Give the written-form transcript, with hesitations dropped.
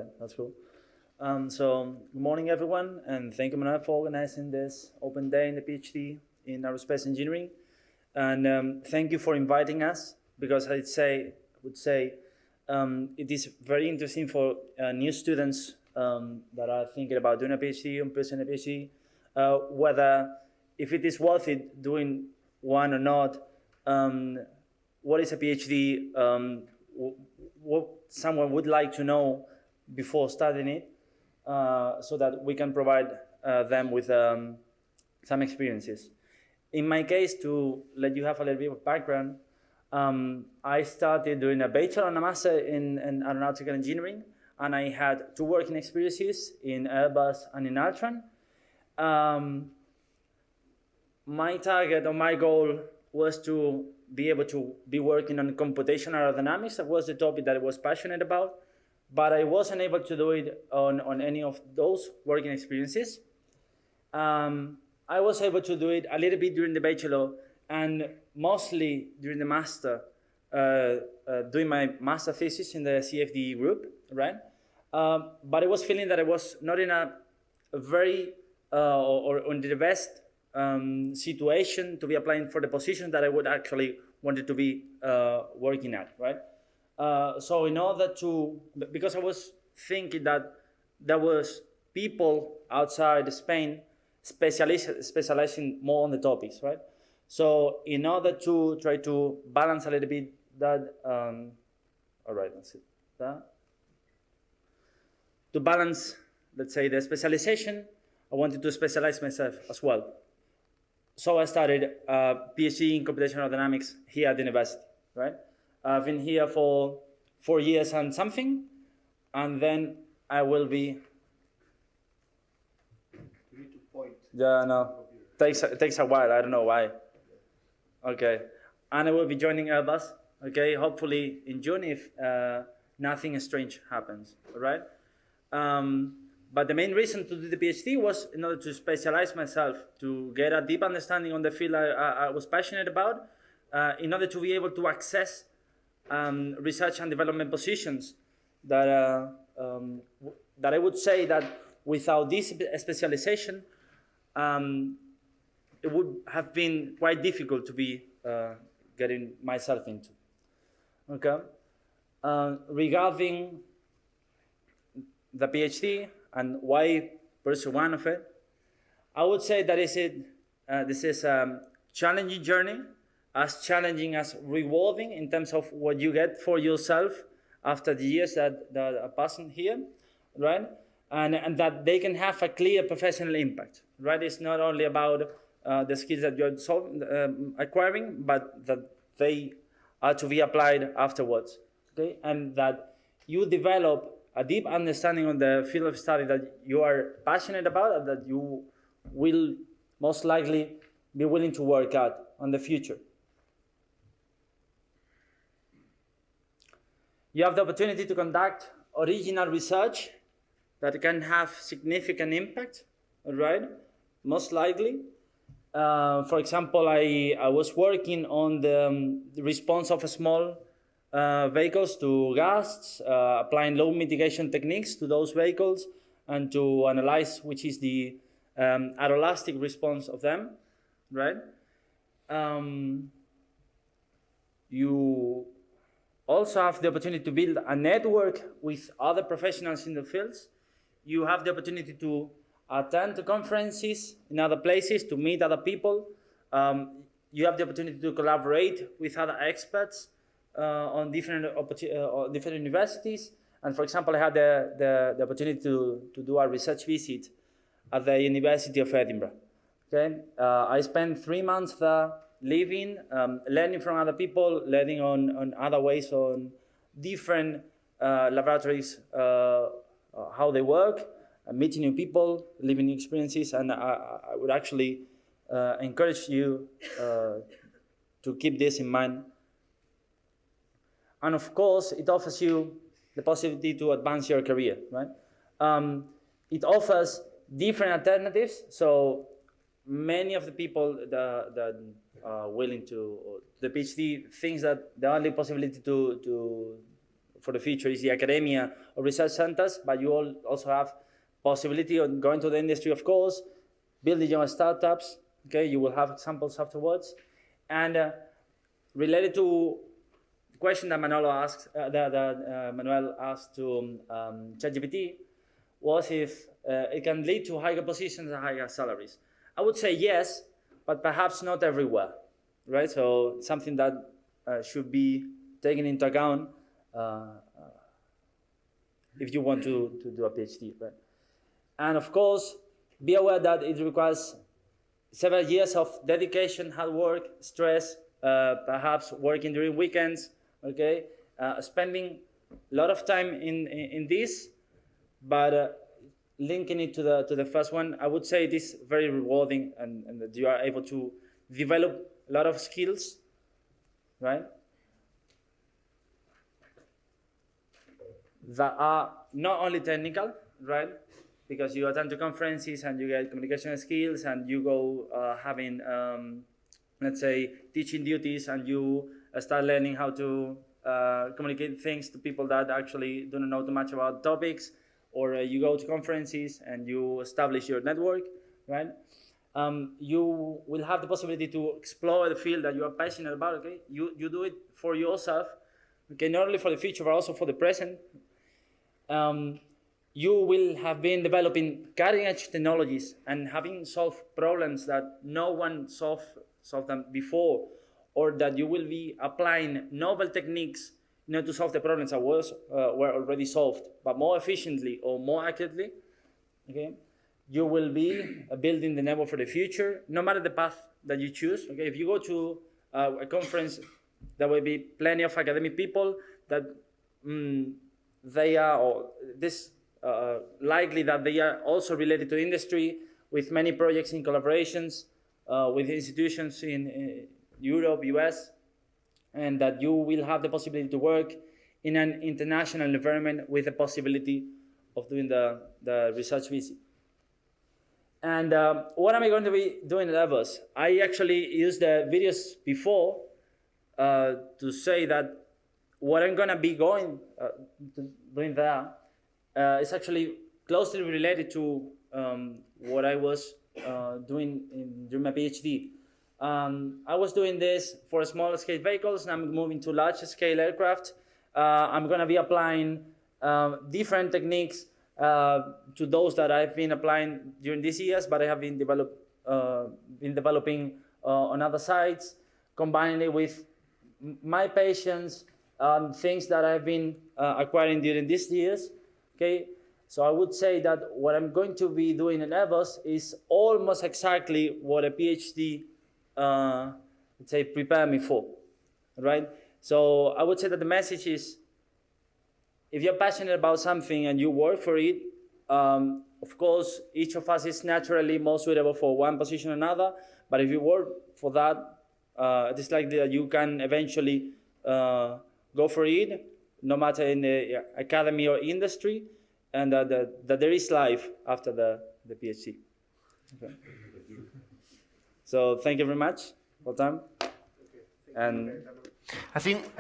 right, that's cool. So good morning, everyone, and thank you, Manuel, for organizing this open day in the PhD in aerospace engineering. And thank you for inviting us, because I would say it is very interesting for new students that are thinking about doing a PhD and pursuing a PhD, whether if it is worth it doing one or not. What is a PhD? What someone would like to know before studying it, so that we can provide them with some experiences. In my case, to let you have a little bit of background, I started doing a bachelor and a master in aeronautical engineering, and I had 2 working experiences in Airbus and in Altran. My target or my goal was to be able to be working on computational aerodynamics. That was the topic that I was passionate about, but I wasn't able to do it on any of those working experiences. I was able to do it a little bit during the bachelor and mostly during the master, doing my master thesis in the CFD group, right? But I was feeling that I was not in a very, or in the best situation to be applying for the position that I would actually wanted to be working at, right? So in order to, because I was thinking that there was people outside Spain specializing more on the topics, right? So in order to try to balance a little bit that, all right, that's it. To balance, let's say, the specialization, I wanted to specialize myself as well. So I started a PhD in computational dynamics here at the university, right? I've been here for 4 years and something, and then I will be. You need to point. Yeah, no, takes a while. I don't know why. Okay, and I will be joining Airbus. Okay, hopefully in June if nothing strange happens. All right. But the main reason to do the PhD was in order to specialize myself, to get a deep understanding on the field I was passionate about, in order to be able to access research and development positions that I would say that without this specialization, it would have been quite difficult to be getting myself into. Okay. Regarding the PhD and why pursue one of it, I would say that this is a challenging journey, as challenging as rewarding in terms of what you get for yourself after the years that are passing here, right? And that they can have a clear professional impact, right? It's not only about the skills that you're acquiring, but that they are to be applied afterwards, okay? And that you develop a deep understanding on the field of study that you are passionate about and that you will most likely be willing to work at in the future. You have the opportunity to conduct original research that can have significant impact, right? Most likely. For example, I was working on the response of a small vehicles to gas, applying load mitigation techniques to those vehicles, and to analyze which is the aeroelastic response of them, right? You also have the opportunity to build a network with other professionals in the fields. You have the opportunity to attend to conferences in other places, to meet other people. You have the opportunity to collaborate with other experts on different universities. And for example, I had the opportunity to do a research visit at the University of Edinburgh. Okay, I spent 3 months there living, learning from other people, learning on other ways, on different laboratories, how they work, meeting new people, living new experiences. And I would actually encourage you to keep this in mind. And of course, it offers you the possibility to advance your career, right? It offers different alternatives. So many of the people that are willing to, the PhD thinks that the only possibility for the future is the academia or research centers, but you all also have possibility of going to the industry, of course, building your startups. Okay, you will have examples afterwards. And related to the question that Manuel asked, Manuel asked to ChatGPT, was if it can lead to higher positions and higher salaries. I would say yes, but perhaps not everywhere, right? So something that should be taken into account if you want to do a PhD, right? And of course, be aware that it requires several years of dedication, hard work, stress, perhaps working during weekends, okay? Spending a lot of time in this, but linking it to the first one, I would say it is very rewarding and that you are able to develop a lot of skills, right? That are not only technical, right? Because you attend to conferences and you get communication skills and you go having, let's say, teaching duties, and you start learning how to communicate things to people that actually don't know too much about topics, or you go to conferences and you establish your network, right? You will have the possibility to explore the field that you are passionate about, okay? You do it for yourself, okay, not only for the future, but also for the present. You will have been developing cutting-edge technologies and having solved problems that no one solved them before, or that you will be applying novel techniques to solve the problems that were already solved, but more efficiently or more accurately. Okay, you will be building the network for the future, no matter the path that you choose. Okay, if you go to a conference, there will be plenty of academic people that they are, or this. Likely that they are also related to industry, with many projects in collaborations with institutions in Europe, US, and that you will have the possibility to work in an international environment with the possibility of doing the research visit. And what am I going to be doing at Airbus? I actually used the videos before to say that what I'm going to be doing there is actually closely related to what I was doing during my PhD. I was doing this for small scale vehicles, and I'm moving to large scale aircraft. I'm going to be applying different techniques to those that I've been applying during these years, but I have been developing on other sites, combining it with my passions, things that I've been acquiring during these years. Okay, so I would say that what I'm going to be doing in Airbus is almost exactly what a PhD, let's say, prepared me for, right? So I would say that the message is, if you're passionate about something and you work for it, of course, each of us is naturally more suitable for one position or another, but if you work for that, it is likely that you can eventually go for it, no matter in the academy or industry, and that there is life after the PhD. Okay. So thank you very much for time. And I think